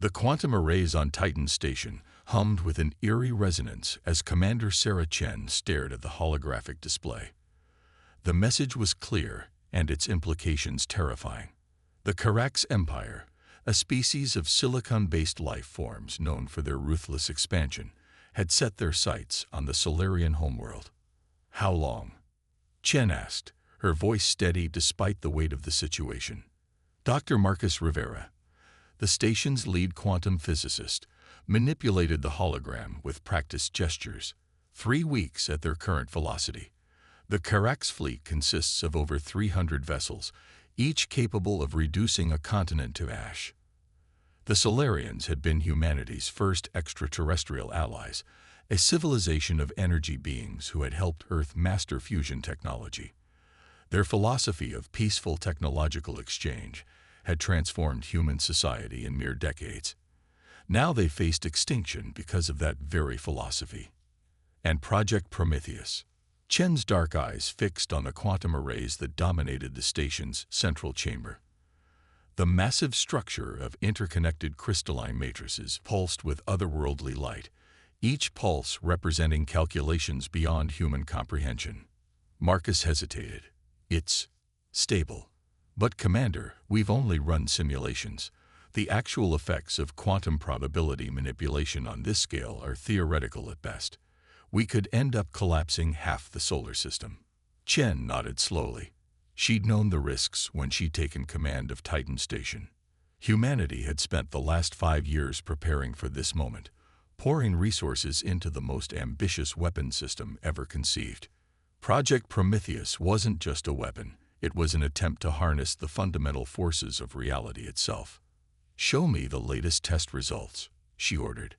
The quantum arrays on Titan Station hummed with an eerie resonance as Commander Sarah Chen stared at the holographic display. The message was clear and its implications terrifying. The Carax Empire, a species of silicon-based life forms known for their ruthless expansion, had set their sights on the Solarian homeworld. How long? Chen asked, her voice steady despite the weight of the situation. Dr. Marcus Rivera, the station's lead quantum physicist, manipulated the hologram with practiced gestures. 3 weeks at their current velocity. The Carax fleet consists of over 300 vessels, each capable of reducing a continent to ash. The Solarians had been humanity's first extraterrestrial allies, a civilization of energy beings who had helped Earth master fusion technology. Their philosophy of peaceful technological exchange had transformed human society in mere decades. Now they faced extinction because of that very philosophy. And Project Prometheus. Chen's dark eyes fixed on the quantum arrays that dominated the station's central chamber. The massive structure of interconnected crystalline matrices pulsed with otherworldly light, each pulse representing calculations beyond human comprehension. Marcus hesitated. It's stable. But Commander, we've only run simulations. The actual effects of quantum probability manipulation on this scale are theoretical at best. We could end up collapsing half the solar system. Chen nodded slowly. She'd known the risks when she'd taken command of Titan Station. Humanity had spent the last 5 years preparing for this moment, pouring resources into the most ambitious weapon system ever conceived. Project Prometheus wasn't just a weapon. It was an attempt to harness the fundamental forces of reality itself. "Show me the latest test results," she ordered.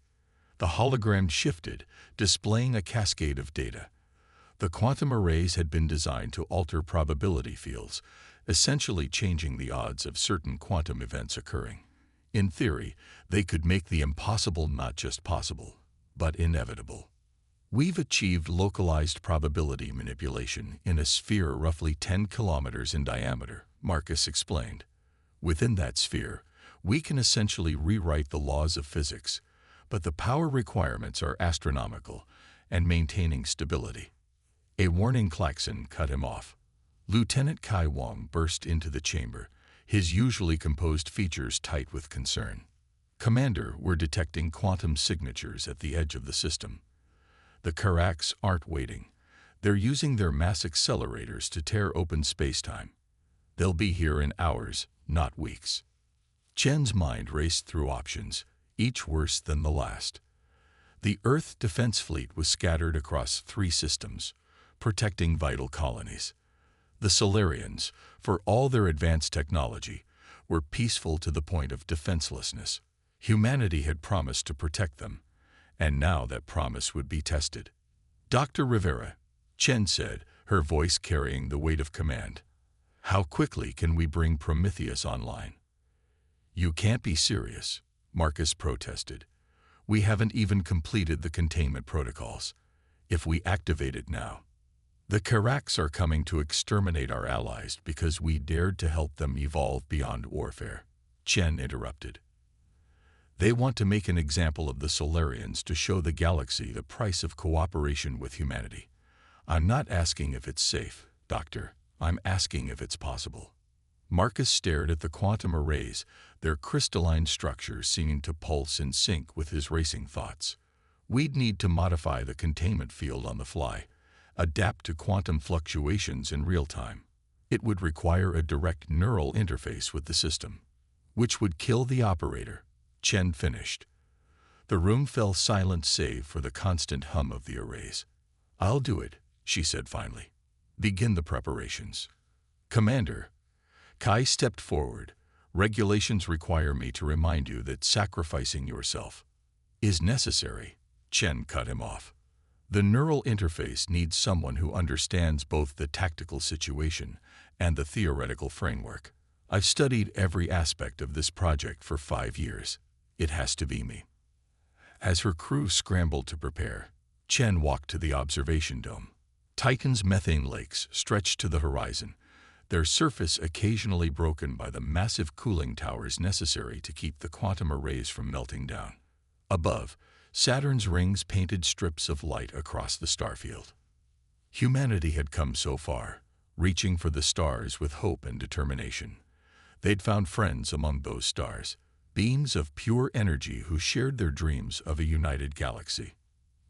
The hologram shifted, displaying a cascade of data. The quantum arrays had been designed to alter probability fields, essentially changing the odds of certain quantum events occurring. In theory, they could make the impossible not just possible, but inevitable. "We've achieved localized probability manipulation in a sphere roughly 10 kilometers in diameter," Marcus explained. "Within that sphere, we can essentially rewrite the laws of physics, but the power requirements are astronomical and maintaining stability." A warning klaxon cut him off. Lieutenant Kai Wong burst into the chamber, his usually composed features tight with concern. "Commander, we're detecting quantum signatures at the edge of the system. The Carax aren't waiting. They're using their mass accelerators to tear open spacetime. They'll be here in hours, not weeks." Chen's mind raced through options, each worse than the last. The Earth Defense Fleet was scattered across 3 systems, protecting vital colonies. The Solarians, for all their advanced technology, were peaceful to the point of defenselessness. Humanity had promised to protect them, and now that promise would be tested. "Dr. Rivera," Chen said, her voice carrying the weight of command. "How quickly can we bring Prometheus online?" "You can't be serious," Marcus protested. "We haven't even completed the containment protocols. If we activate it now, the Carax are coming to exterminate our allies because we dared to help them evolve beyond warfare," Chen interrupted. "They want to make an example of the Solarians to show the galaxy the price of cooperation with humanity. I'm not asking if it's safe, Doctor. I'm asking if it's possible." Marcus stared at the quantum arrays, their crystalline structures seeming to pulse in sync with his racing thoughts. "We'd need to modify the containment field on the fly, adapt to quantum fluctuations in real time. It would require a direct neural interface with the system, which would kill the operator," Chen finished. The room fell silent save for the constant hum of the arrays. "I'll do it," she said finally. "Begin the preparations." "Commander." Kai stepped forward. "Regulations require me to remind you that sacrificing yourself is necessary," Chen cut him off. "The neural interface needs someone who understands both the tactical situation and the theoretical framework. I've studied every aspect of this project for 5 years. It has to be me." As her crew scrambled to prepare, Chen walked to the observation dome. Titan's methane lakes stretched to the horizon, their surface occasionally broken by the massive cooling towers necessary to keep the quantum arrays from melting down. Above, Saturn's rings painted strips of light across the starfield. Humanity had come so far, reaching for the stars with hope and determination. They'd found friends among those stars, beings of pure energy who shared their dreams of a united galaxy.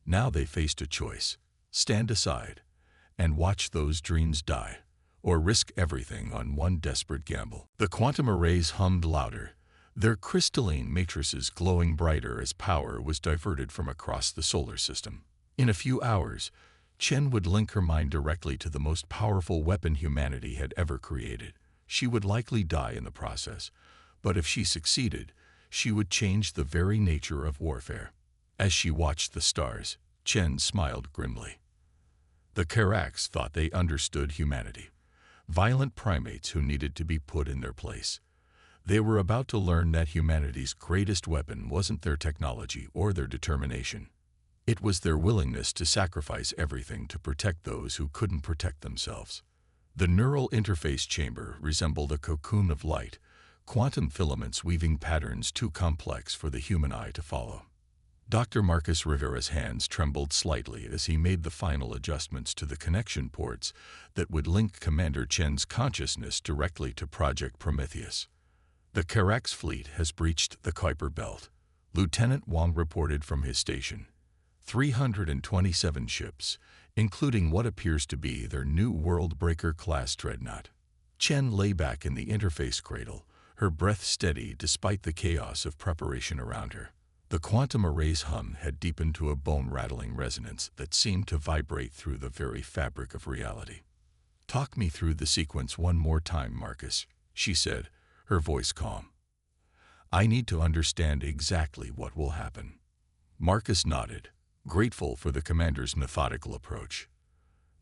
Now they faced a choice: stand aside and watch those dreams die, or risk everything on one desperate gamble. The quantum arrays hummed louder, their crystalline matrices glowing brighter as power was diverted from across the solar system. In a few hours, Chen would link her mind directly to the most powerful weapon humanity had ever created. She would likely die in the process, but if she succeeded, she would change the very nature of warfare. As she watched the stars, Chen smiled grimly. The Caracs thought they understood humanity, violent primates who needed to be put in their place. They were about to learn that humanity's greatest weapon wasn't their technology or their determination. It was their willingness to sacrifice everything to protect those who couldn't protect themselves. The neural interface chamber resembled a cocoon of light, quantum filaments weaving patterns too complex for the human eye to follow. Dr. Marcus Rivera's hands trembled slightly as he made the final adjustments to the connection ports that would link Commander Chen's consciousness directly to Project Prometheus. The Carax fleet has breached the Kuiper Belt, Lieutenant Wang reported from his station. 327 ships, including what appears to be their new World-Breaker-class dreadnought. Chen lay back in the interface cradle, her breath steady despite the chaos of preparation around her. The quantum array's hum had deepened to a bone-rattling resonance that seemed to vibrate through the very fabric of reality. "Talk me through the sequence one more time, Marcus," she said, her voice calm. "I need to understand exactly what will happen." Marcus nodded, grateful for the commander's methodical approach.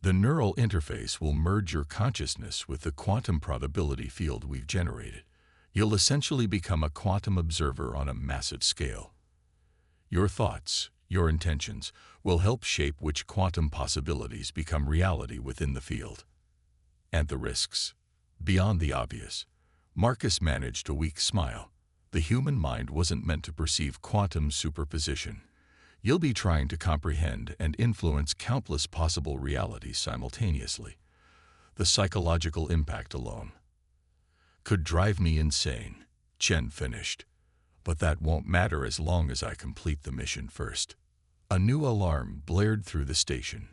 "The neural interface will merge your consciousness with the quantum probability field we've generated. You'll essentially become a quantum observer on a massive scale. Your thoughts, your intentions, will help shape which quantum possibilities become reality within the field. And the risks? Beyond the obvious." Marcus managed a weak smile. The human mind wasn't meant to perceive quantum superposition. You'll be trying to comprehend and influence countless possible realities simultaneously. The psychological impact alone could drive me insane, Chen finished. But that won't matter as long as I complete the mission first. A new alarm blared through the station.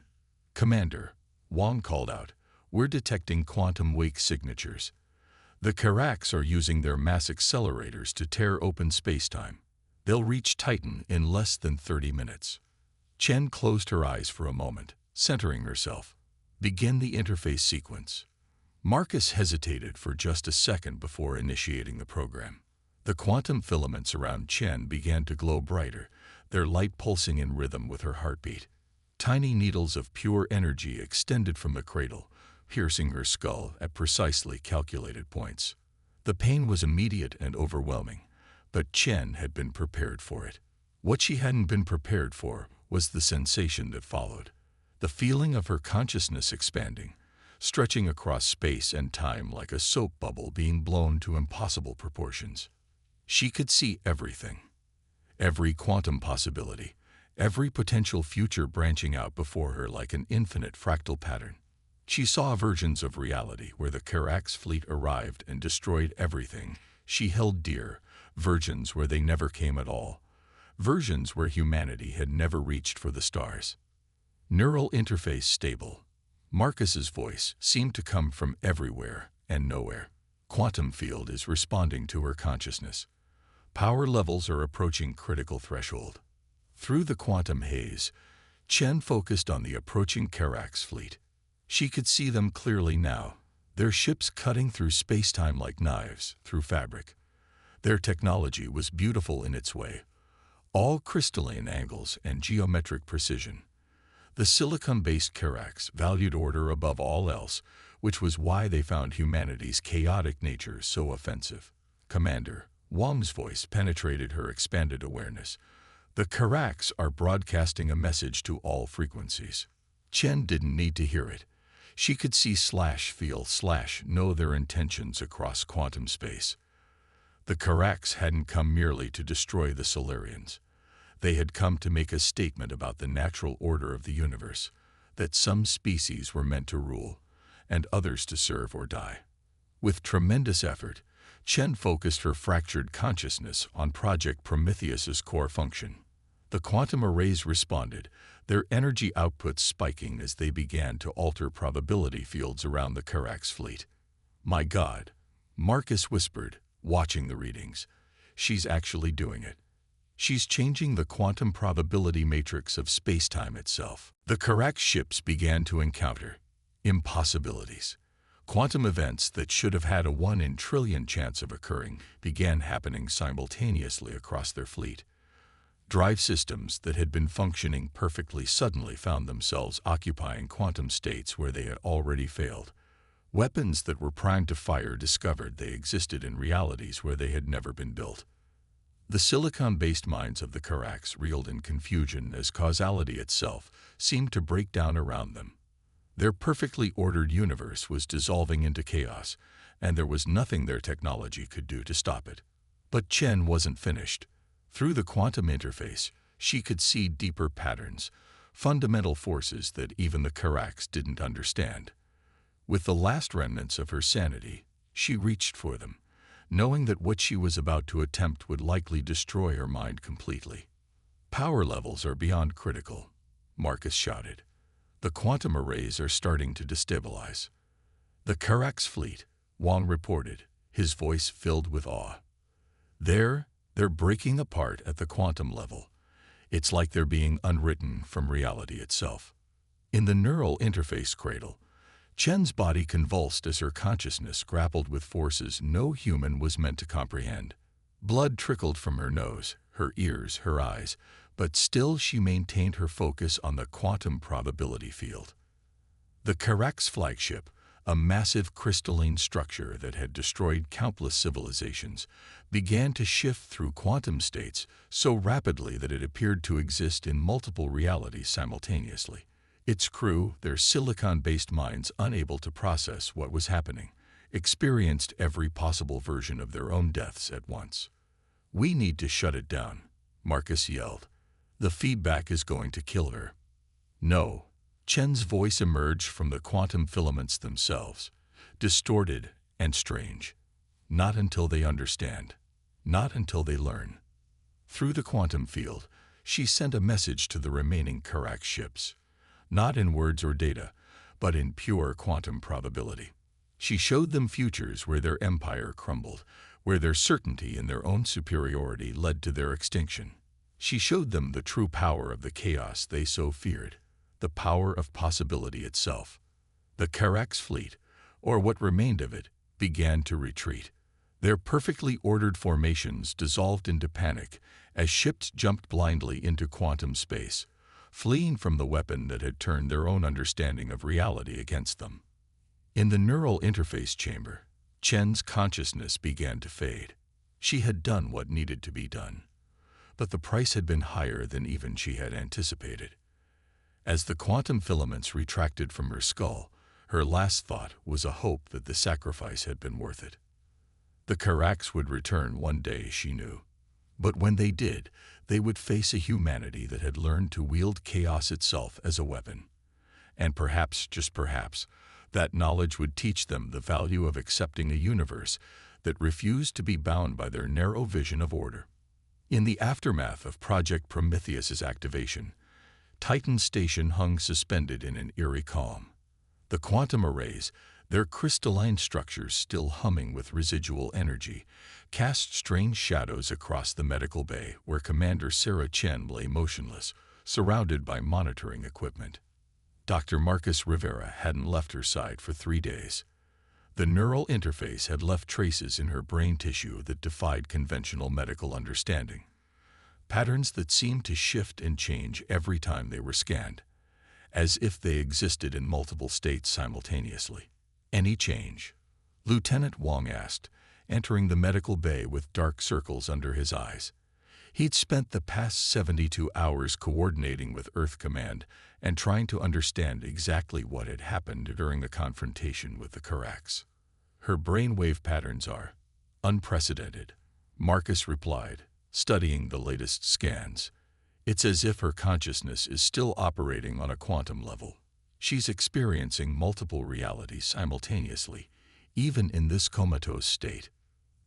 "Commander," Wang called out, "we're detecting quantum wake signatures. The Caracs are using their mass accelerators to tear open spacetime. They'll reach Titan in less than 30 minutes. Chen closed her eyes for a moment, centering herself. "Begin the interface sequence." Marcus hesitated for just a second before initiating the program. The quantum filaments around Chen began to glow brighter, their light pulsing in rhythm with her heartbeat. Tiny needles of pure energy extended from the cradle, piercing her skull at precisely calculated points. The pain was immediate and overwhelming, but Chen had been prepared for it. What she hadn't been prepared for was the sensation that followed. The feeling of her consciousness expanding, stretching across space and time like a soap bubble being blown to impossible proportions. She could see everything. Every quantum possibility, every potential future branching out before her like an infinite fractal pattern. She saw versions of reality where the Carax fleet arrived and destroyed everything she held dear, versions where they never came at all, versions where humanity had never reached for the stars. Neural interface stable. Marcus's voice seemed to come from everywhere and nowhere. Quantum field is responding to her consciousness. Power levels are approaching critical threshold. Through the quantum haze, Chen focused on the approaching Carax fleet. She could see them clearly now, their ships cutting through space-time like knives through fabric. Their technology was beautiful in its way, all crystalline angles and geometric precision. The silicon-based Carax valued order above all else, which was why they found humanity's chaotic nature so offensive. "Commander," Wang's voice penetrated her expanded awareness. "The Caracs are broadcasting a message to all frequencies." Chen didn't need to hear it. She could see slash feel slash know their intentions across quantum space. The Carax hadn't come merely to destroy the Solarians. They had come to make a statement about the natural order of the universe, that some species were meant to rule, and others to serve or die. With tremendous effort, Chen focused her fractured consciousness on Project Prometheus's core function. The quantum arrays responded, their energy outputs spiking as they began to alter probability fields around the Carax fleet. "My God," Marcus whispered, watching the readings. "She's actually doing it. She's changing the quantum probability matrix of space-time itself." The Carax ships began to encounter impossibilities. Quantum events that should have had a 1 in trillion chance of occurring began happening simultaneously across their fleet. Drive systems that had been functioning perfectly suddenly found themselves occupying quantum states where they had already failed. Weapons that were primed to fire discovered they existed in realities where they had never been built. The silicon-based minds of the Carax reeled in confusion as causality itself seemed to break down around them. Their perfectly ordered universe was dissolving into chaos, and there was nothing their technology could do to stop it. But Chen wasn't finished. Through the quantum interface, she could see deeper patterns, fundamental forces that even the Carax didn't understand. With the last remnants of her sanity, she reached for them, knowing that what she was about to attempt would likely destroy her mind completely. "Power levels are beyond critical," Marcus shouted. "The quantum arrays are starting to destabilize." "The Carax fleet," Wang reported, his voice filled with awe. They're breaking apart at the quantum level. It's like they're being unwritten from reality itself." In the neural interface cradle, Chen's body convulsed as her consciousness grappled with forces no human was meant to comprehend. Blood trickled from her nose, her ears, her eyes, but still she maintained her focus on the quantum probability field. The Carax flagship, a massive crystalline structure that had destroyed countless civilizations, began to shift through quantum states so rapidly that it appeared to exist in multiple realities simultaneously. Its crew, their silicon-based minds unable to process what was happening, experienced every possible version of their own deaths at once. "We need to shut it down," Marcus yelled. "The feedback is going to kill her." "No." Chen's voice emerged from the quantum filaments themselves, distorted and strange. "Not until they understand. Not until they learn." Through the quantum field, she sent a message to the remaining Carax ships, not in words or data, but in pure quantum probability. She showed them futures where their empire crumbled, where their certainty in their own superiority led to their extinction. She showed them the true power of the chaos they so feared, the power of possibility itself. The Carax fleet, or what remained of it, began to retreat. Their perfectly ordered formations dissolved into panic as ships jumped blindly into quantum space, fleeing from the weapon that had turned their own understanding of reality against them. In the neural interface chamber, Chen's consciousness began to fade. She had done what needed to be done, but the price had been higher than even she had anticipated. As the quantum filaments retracted from her skull, her last thought was a hope that the sacrifice had been worth it. The Carax would return one day, she knew. But when they did, they would face a humanity that had learned to wield chaos itself as a weapon. And perhaps, just perhaps, that knowledge would teach them the value of accepting a universe that refused to be bound by their narrow vision of order. In the aftermath of Project Prometheus's activation, Titan Station hung suspended in an eerie calm. The quantum arrays, their crystalline structures still humming with residual energy, cast strange shadows across the medical bay where Commander Sarah Chen lay motionless, surrounded by monitoring equipment. Dr. Marcus Rivera hadn't left her side for 3 days. The neural interface had left traces in her brain tissue that defied conventional medical understanding. Patterns that seemed to shift and change every time they were scanned, as if they existed in multiple states simultaneously. "Any change?" Lieutenant Wang asked, entering the medical bay with dark circles under his eyes. He'd spent the past 72 hours coordinating with Earth Command and trying to understand exactly what had happened during the confrontation with the Karax. Her brainwave patterns are unprecedented, Marcus replied, studying the latest scans. It's as if her consciousness is still operating on a quantum level. She's experiencing multiple realities simultaneously, even in this comatose state.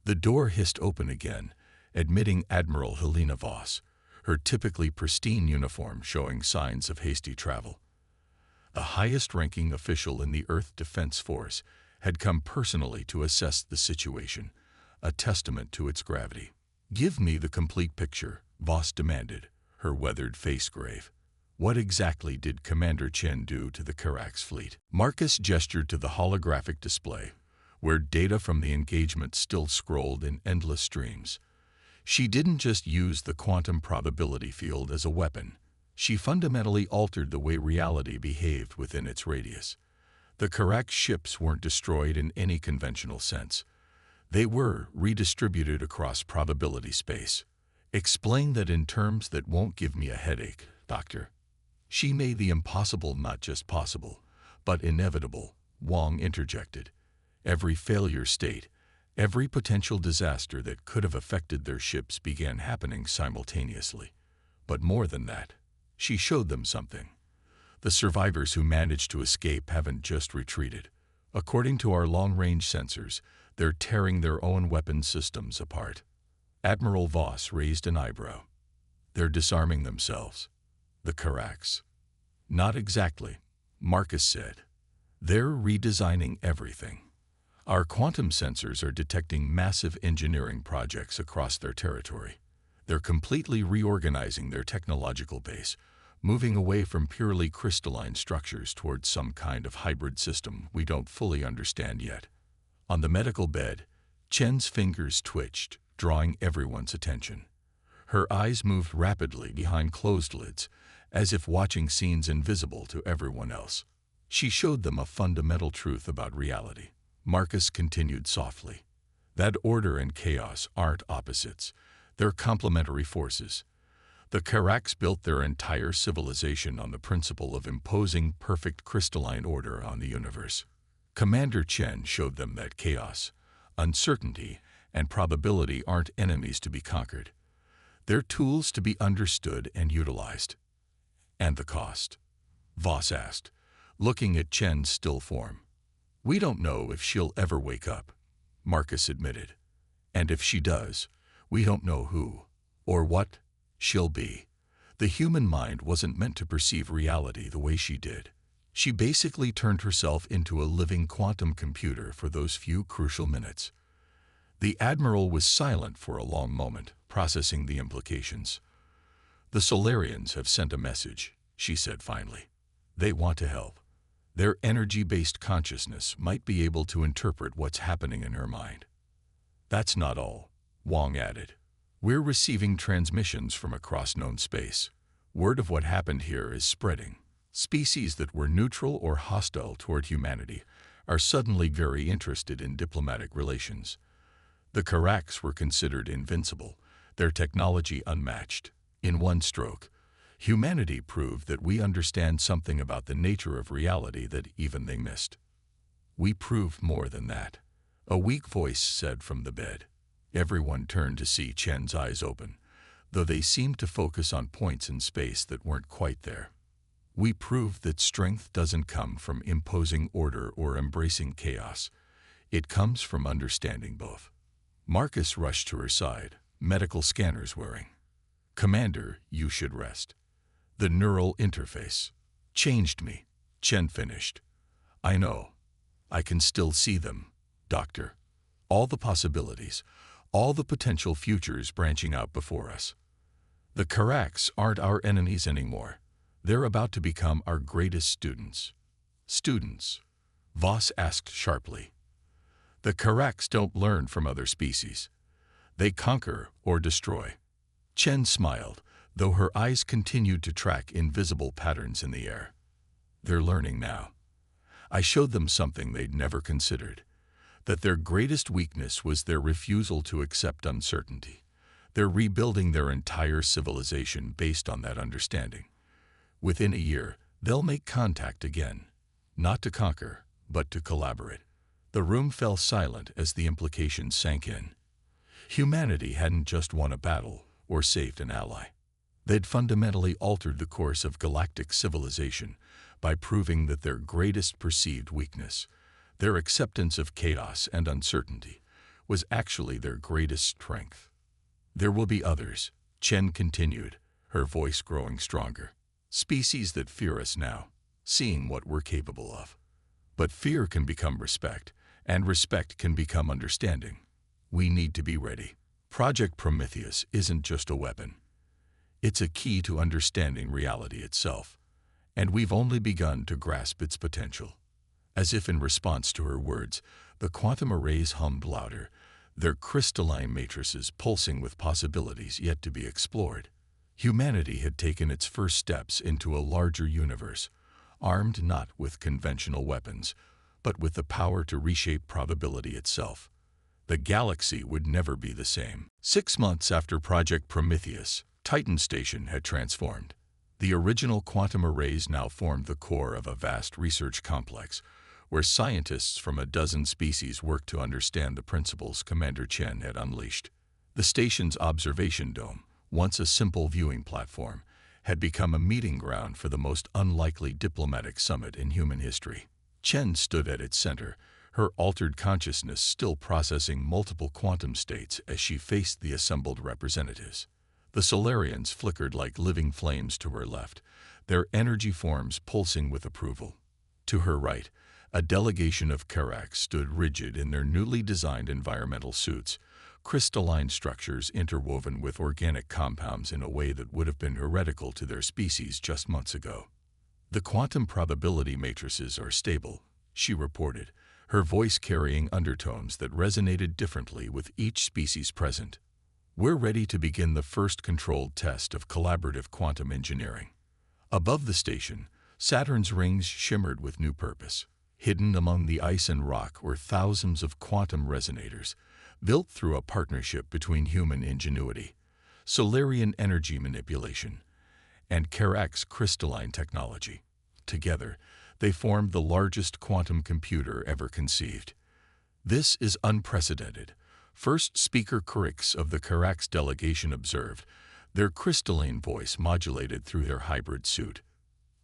The door hissed open again, admitting Admiral Helena Voss, her typically pristine uniform showing signs of hasty travel. The highest-ranking official in the Earth Defense Force had come personally to assess the situation, a testament to its gravity. "Give me the complete picture," Voss demanded, her weathered face grave. "What exactly did Commander Chen do to the Karax fleet?" Marcus gestured to the holographic display, where data from the engagement still scrolled in endless streams. She didn't just use the quantum probability field as a weapon. She fundamentally altered the way reality behaved within its radius. The Karax ships weren't destroyed in any conventional sense. They were redistributed across probability space. "Explain that in terms that won't give me a headache, Doctor." "She made the impossible not just possible, but inevitable," Wong interjected. "Every failure state, every potential disaster that could have affected their ships began happening simultaneously. But more than that, she showed them something. The survivors who managed to escape haven't just retreated. According to our long-range sensors, they're tearing their own weapon systems apart." Admiral Voss raised an eyebrow. "They're disarming themselves." "The Karax?" "Not exactly," Marcus said. "They're redesigning everything. Our quantum sensors are detecting massive engineering projects across their territory. They're completely reorganizing their technological base, moving away from purely crystalline structures towards some kind of hybrid system we don't fully understand yet." On the medical bed, Chen's fingers twitched, drawing everyone's attention. Her eyes moved rapidly behind closed lids, as if watching scenes invisible to everyone else. She showed them a fundamental truth about reality. Marcus continued softly. "That order and chaos aren't opposites. They're complementary forces. The Karax built their entire civilization on the principle of imposing perfect crystalline order on the universe. Commander Chen showed them that chaos, uncertainty, and probability aren't enemies to be conquered. They're tools to be understood and utilized." "And the cost?" Voss asked, looking at Chen's still form. "We don't know if she'll ever wake up," Marcus admitted. "And if she does, we don't know who or what she'll be." The human mind wasn't meant to perceive reality the way she did. She basically turned herself into a living quantum computer for those few crucial minutes. The Admiral was silent for a long moment, processing the implications. "The Solarians have sent a message," she said finally. "They want to help. Their energy-based consciousness might be able to interpret what's happening in her mind." "That's not all," Wong added. "We're receiving transmissions from across known space. Word of what happened here is spreading. Species that were neutral or hostile toward humanity are suddenly very interested in diplomatic relations. The Karax were considered invincible, their technology unmatched. In one stroke, humanity proved that we understand something about the nature of reality that even they missed." "We proved more than that," a weak voice said from the bed. Everyone turned to see Chen's eyes open, though they seemed to focus on points in space that weren't quite there. "We proved that strength doesn't come from imposing order or embracing chaos. It comes from understanding both." Marcus rushed to her side, medical scanners whirring. "Commander, you should rest. The neural interface changed me," Chen finished. "I know. I can still see them, Doctor. All the possibilities, all the potential futures branching out before us. The Karax aren't our enemies anymore. They're about to become our greatest students." "Students?" Voss asked sharply. "The Karax don't learn from other species. They conquer or destroy." Chen smiled, though her eyes continued to track invisible patterns in the air. "They're learning now. I showed them something they'd never considered, that their greatest weakness was their refusal to accept uncertainty. They're rebuilding their entire civilization based on that understanding. Within a year, they'll make contact again, not to conquer, but to collaborate. The room fell silent as the implications sank in. Humanity hadn't just won a battle or saved an ally. They'd fundamentally altered the course of galactic civilization by proving that their greatest perceived weakness, their acceptance of chaos and uncertainty, was actually their greatest strength. There will be others, Chen continued, her voice growing stronger. Species that fear us now, seeing what we're capable of. But fear can become respect, and respect can become understanding. We need to be ready. Project Prometheus isn't just a weapon. It's a key to understanding reality itself, and we've only begun to grasp its potential. As if in response to her words, the quantum arrays hummed louder, their crystalline matrices pulsing with possibilities yet to be explored. Humanity had taken its first steps into a larger universe, armed not with conventional weapons, but with the power to reshape probability itself. The galaxy would never be the same. 6 months after Project Prometheus, Titan Station had transformed. The original quantum arrays now formed the core of a vast research complex, where scientists from a dozen species worked to understand the principles Commander Chen had unleashed. The station's observation dome, once a simple viewing platform, had become a meeting ground for the most unlikely diplomatic summit in human history. Chen stood at its center, her altered consciousness still processing multiple quantum states as she faced the assembled representatives. The Solarians flickered like living flames to her left, their energy forms pulsing with approval. To her right, a delegation of Karax stood rigid in their newly designed environmental suits, crystalline structures interwoven with organic compounds in a way that would have been heretical to their species just months ago. The quantum probability matrices are stable, she reported, her voice carrying undertones that resonated differently with each species present. We're ready to begin the first controlled test of collaborative quantum engineering. Above the station, Saturn's rings shimmered with new purpose. Hidden among the ice and rock were thousands of quantum resonators, built through a partnership between human ingenuity, Solarian energy manipulation, and Karax crystalline technology. Together, they formed the largest quantum computer ever conceived. This is unprecedented. First Speaker Karax of the Karax delegation observed, their crystalline voice modulated through their hybrid suit.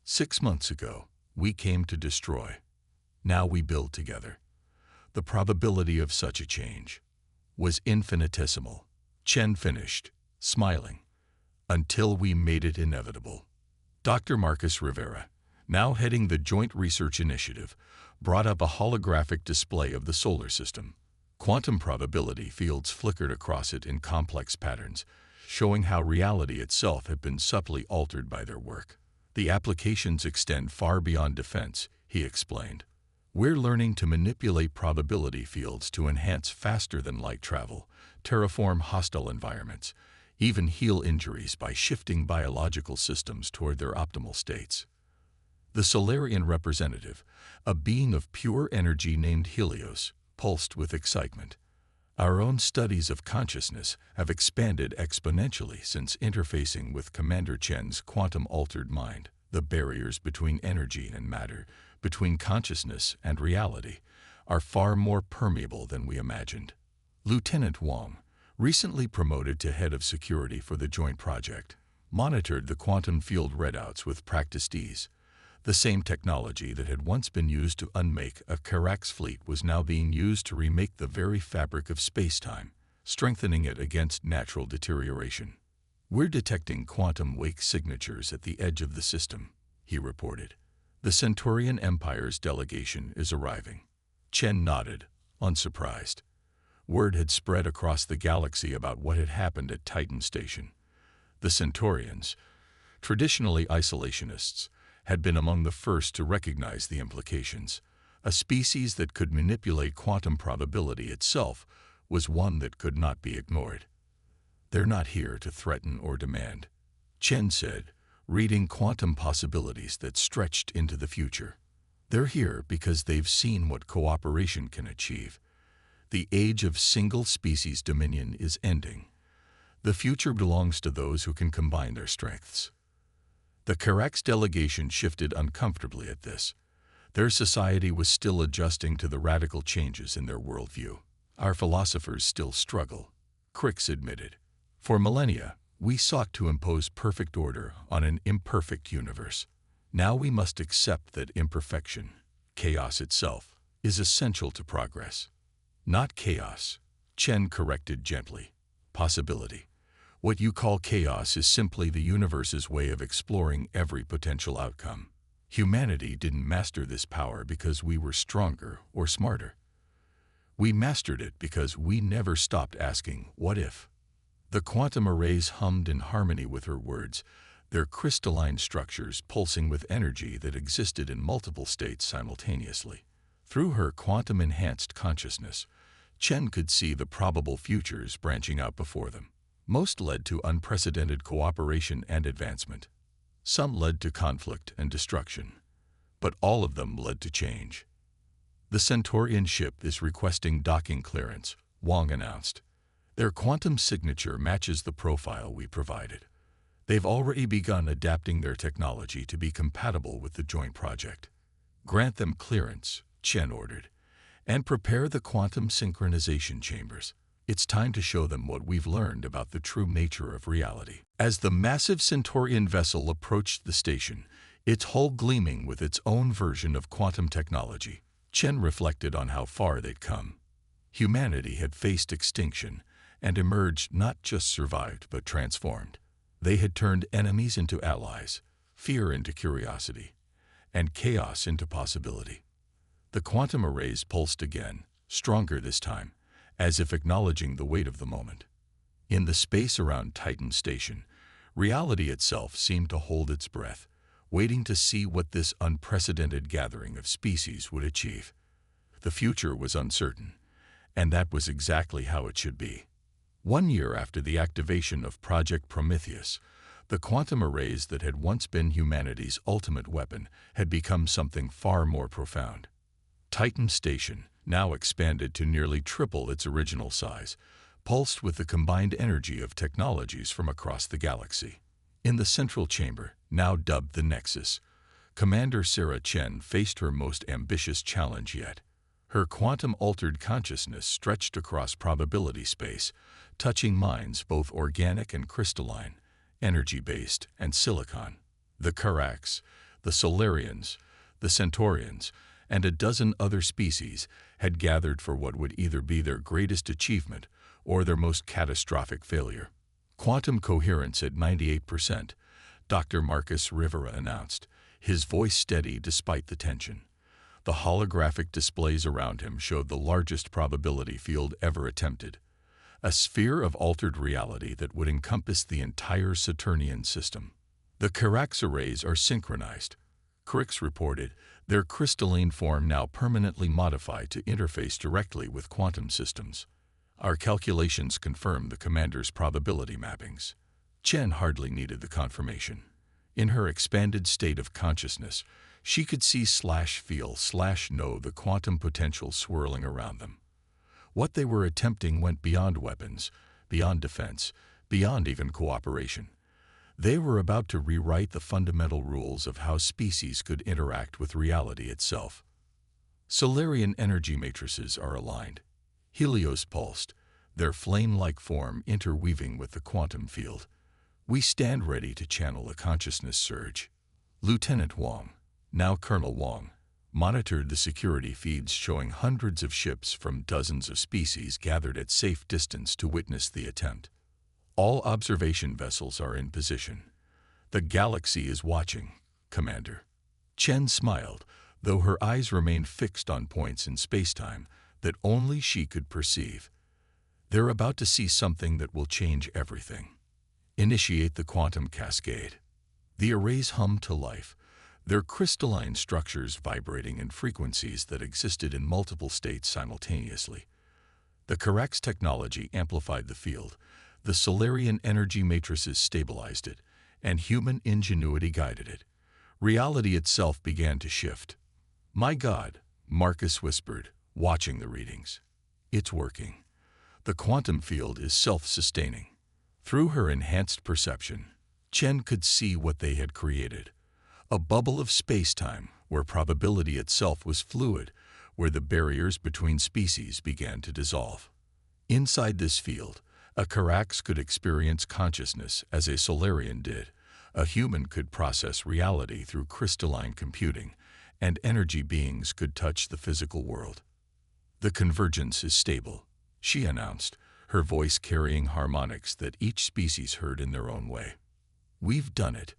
6 months ago, we came to destroy. Now we build together. The probability of such a change was infinitesimal. Chen finished, smiling, until we made it inevitable. Dr. Marcus Rivera, now heading the Joint Research Initiative, brought up a holographic display of the solar system. Quantum probability fields flickered across it in complex patterns, showing how reality itself had been subtly altered by their work. The applications extend far beyond defense, he explained. We're learning to manipulate probability fields to enhance faster-than-light travel, terraform hostile environments, even heal injuries by shifting biological systems toward their optimal states. The Solarian representative, a being of pure energy named Helios, pulsed with excitement. Our own studies of consciousness have expanded exponentially since interfacing with Commander Chen's quantum-altered mind. The barriers between energy and matter, between consciousness and reality, are far more permeable than we imagined. Lieutenant Wang, recently promoted to head of security for the joint project, monitored the quantum field readouts with practiced ease. The same technology that had once been used to unmake a Karax fleet was now being used to remake the very fabric of space-time, strengthening it against natural deterioration. We're detecting quantum wake signatures at the edge of the system, he reported. The Centaurian Empire's delegation is arriving. Chen nodded, unsurprised. Word had spread across the galaxy about what had happened at Titan Station. The Centaurians, traditionally isolationists, had been among the first to recognize the implications. A species that could manipulate quantum probability itself was one that could not be ignored. They're not here to threaten or demand, Chen said, reading quantum possibilities that stretched into the future. They're here because they've seen what cooperation can achieve. The age of single-species dominion is ending. The future belongs to those who can combine their strengths. The Carax delegation shifted uncomfortably at this. Their society was still adjusting to the radical changes in their worldview. Our philosophers still struggle, Crix admitted. For millennia, we sought to impose perfect order on an imperfect universe. Now we must accept that imperfection, chaos itself, is essential to progress. Not chaos, Chen corrected gently. Possibility. What you call chaos is simply the universe's way of exploring every potential outcome. Humanity didn't master this power because we were stronger or smarter. We mastered it because we never stopped asking, what if? The quantum arrays hummed in harmony with her words, their crystalline structures pulsing with energy that existed in multiple states simultaneously. Through her quantum-enhanced consciousness, Chen could see the probable futures branching out before them. Most led to unprecedented cooperation and advancement. Some led to conflict and destruction. But all of them led to change. The Centaurian ship is requesting docking clearance, Wang announced. Their quantum signature matches the profile we provided. They've already begun adapting their technology to be compatible with the joint project. Grant them clearance, Chen ordered, and prepare the quantum synchronization chambers. It's time to show them what we've learned about the true nature of reality. As the massive Centaurian vessel approached the station, its hull gleaming with its own version of quantum technology, Chen reflected on how far they'd come. Humanity had faced extinction and emerged not just survived but transformed. They had turned enemies into allies, fear into curiosity, and chaos into possibility. The quantum arrays pulsed again, stronger this time, as if acknowledging the weight of the moment. In the space around Titan Station, reality itself seemed to hold its breath, waiting to see what this unprecedented gathering of species would achieve. The future was uncertain, and that was exactly how it should be. 1 year after the activation of Project Prometheus, the quantum arrays that had once been humanity's ultimate weapon had become something far more profound. Titan Station, now expanded to nearly triple its original size, pulsed with the combined energy of technologies from across the galaxy. In the central chamber, now dubbed the Nexus, Commander Sarah Chen faced her most ambitious challenge yet. Her quantum-altered consciousness stretched across probability space, touching minds both organic and crystalline, energy-based and silicon. The Carax, the Solarians, the Centaurians, and a dozen other species had gathered for what would either be their greatest achievement or their most catastrophic failure. Quantum coherence at 98%, Dr. Marcus Rivera announced, his voice steady despite the tension. The holographic displays around him showed the largest probability field ever attempted, a sphere of altered reality that would encompass the entire Saturnian system. The Carax arrays are synchronized, Crix reported, their crystalline form now permanently modified to interface directly with quantum systems. Our calculations confirm the commander's probability mappings. Chen hardly needed the confirmation. In her expanded state of consciousness, she could see/feel/know the quantum potential swirling around them. What they were attempting went beyond weapons, beyond defense, beyond even cooperation. They were about to rewrite the fundamental rules of how species could interact with reality itself. Solarian energy matrices are aligned. Helios pulsed, their flame-like form interweaving with the quantum field. We stand ready to channel a consciousness surge. Lieutenant Wang, now Colonel Wang, monitored the security feeds showing hundreds of ships from dozens of species gathered at safe distance to witness the attempt. All observation vessels are in position. The galaxy is watching, Commander. Chen smiled, though her eyes remained fixed on points in spacetime that only she could perceive. They're about to see something that will change everything. Initiate the quantum cascade. The arrays hummed to life, their crystalline structures vibrating in frequencies that existed in multiple states simultaneously. The Carax technology amplified the field, the Solarian energy matrices stabilized it, and human ingenuity guided it. Reality itself began to shift. My God, Marcus whispered, watching the readings. It's working. The quantum field is self-sustaining. Through her enhanced perception, Chen could see what they had created. A bubble of space-time where probability itself was fluid, where the barriers between species began to dissolve. Inside this field, a Carax could experience consciousness as a Solarian did. A human could process reality through crystalline computing, and energy beings could touch the physical world. "The convergence is stable," she announced, her voice carrying harmonics that each species heard in their own way. "We've done it.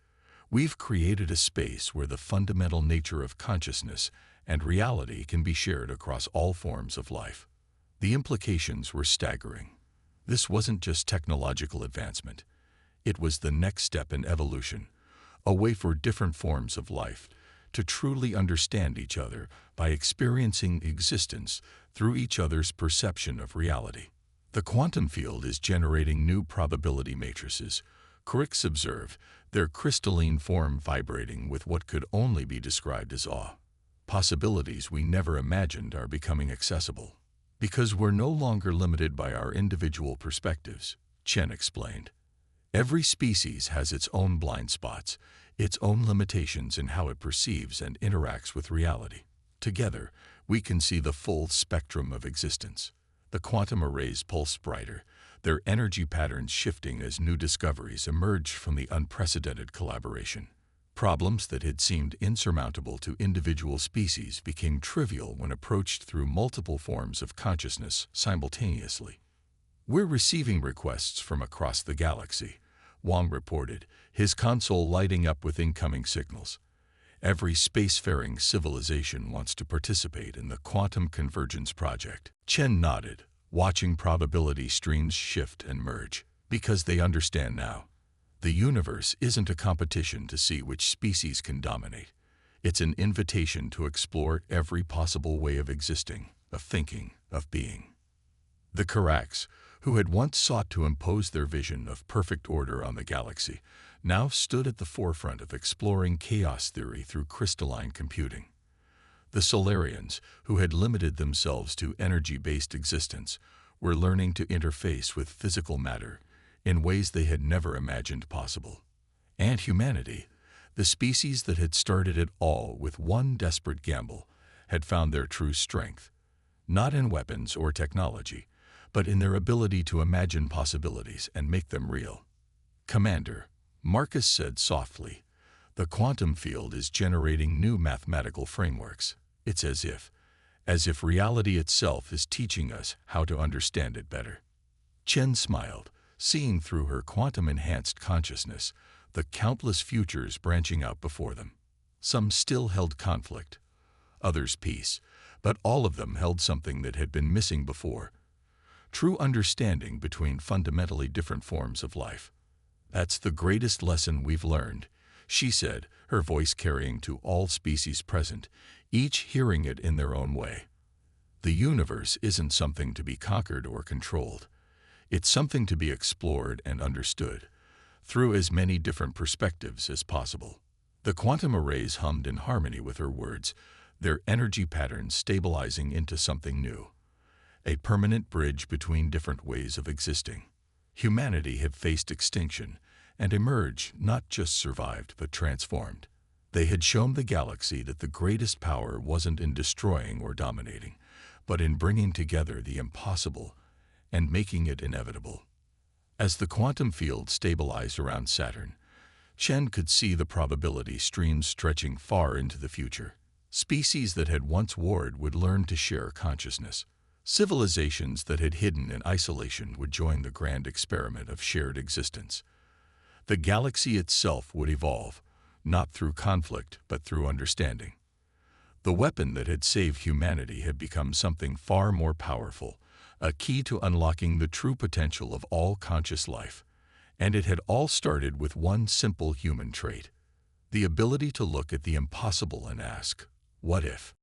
We've created a space where the fundamental nature of consciousness and reality can be shared across all forms of life." The implications were staggering. This wasn't just technological advancement. It was the next step in evolution, a way for different forms of life to truly understand each other by experiencing existence through each other's perception of reality. "The quantum field is generating new probability matrices," Croix observed, their crystalline form vibrating with what could only be described as awe. "Possibilities we never imagined are becoming accessible. Because we're no longer limited by our individual perspectives," Chen explained. "Every species has its own blind spots, its own limitations in how it perceives and interacts with reality. Together, we can see the full spectrum of existence." The quantum arrays pulsed brighter, their energy patterns shifting as new discoveries emerged from the unprecedented collaboration. Problems that had seemed insurmountable to individual species became trivial when approached through multiple forms of consciousness simultaneously. "We're receiving requests from across the galaxy," Wang reported, his console lighting up with incoming signals. "Every spacefaring civilization wants to participate in the Quantum Convergence Project." Chen nodded, watching probability streams shift and merge. "Because they understand now. The universe isn't a competition to see which species can dominate. It's an invitation to explore every possible way of existing, of thinking, of being." The Carax, who had once sought to impose their vision of perfect order on the galaxy, now stood at the forefront of exploring chaos theory through crystalline computing. The Solarians, who had limited themselves to energy-based existence, were learning to interface with physical matter in ways they had never imagined possible. And humanity, the species that had started it all with one desperate gamble, had found their true strength, not in weapons or technology, but in their ability to imagine possibilities and make them real. "Commander," Marcus said softly, "the quantum field is generating new mathematical frameworks. It's as if reality itself is teaching us how to understand it better." Chen smiled, seeing through her quantum-enhanced consciousness the countless futures branching out before them. Some still held conflict, others peace, but all of them held something that had been missing before: true understanding between fundamentally different forms of life. "That's the greatest lesson we've learned," she said, her voice carrying to all species present, each hearing it in their own way. "The universe isn't something to be conquered or controlled. It's something to be explored and understood, through as many different perspectives as possible." The quantum arrays hummed in harmony with her words, their energy patterns stabilizing into something new. A permanent bridge between different ways of existing. Humanity had faced extinction and emerged, not just survived, but transformed. They had shown the galaxy that the greatest power wasn't in destroying or dominating, but in bringing together the impossible and making it inevitable. As the quantum field stabilized around Saturn, Chen could see the probability streams stretching far into the future. Species that had once warred would learn to share consciousness. Civilizations that had hidden in isolation would join the grand experiment of shared existence. The galaxy itself would evolve, not through conflict, but through understanding. The weapon that had saved humanity had become something far more powerful, a key to unlocking the true potential of all conscious life. And it had all started with one simple human trait: the ability to look at the impossible and ask, what if?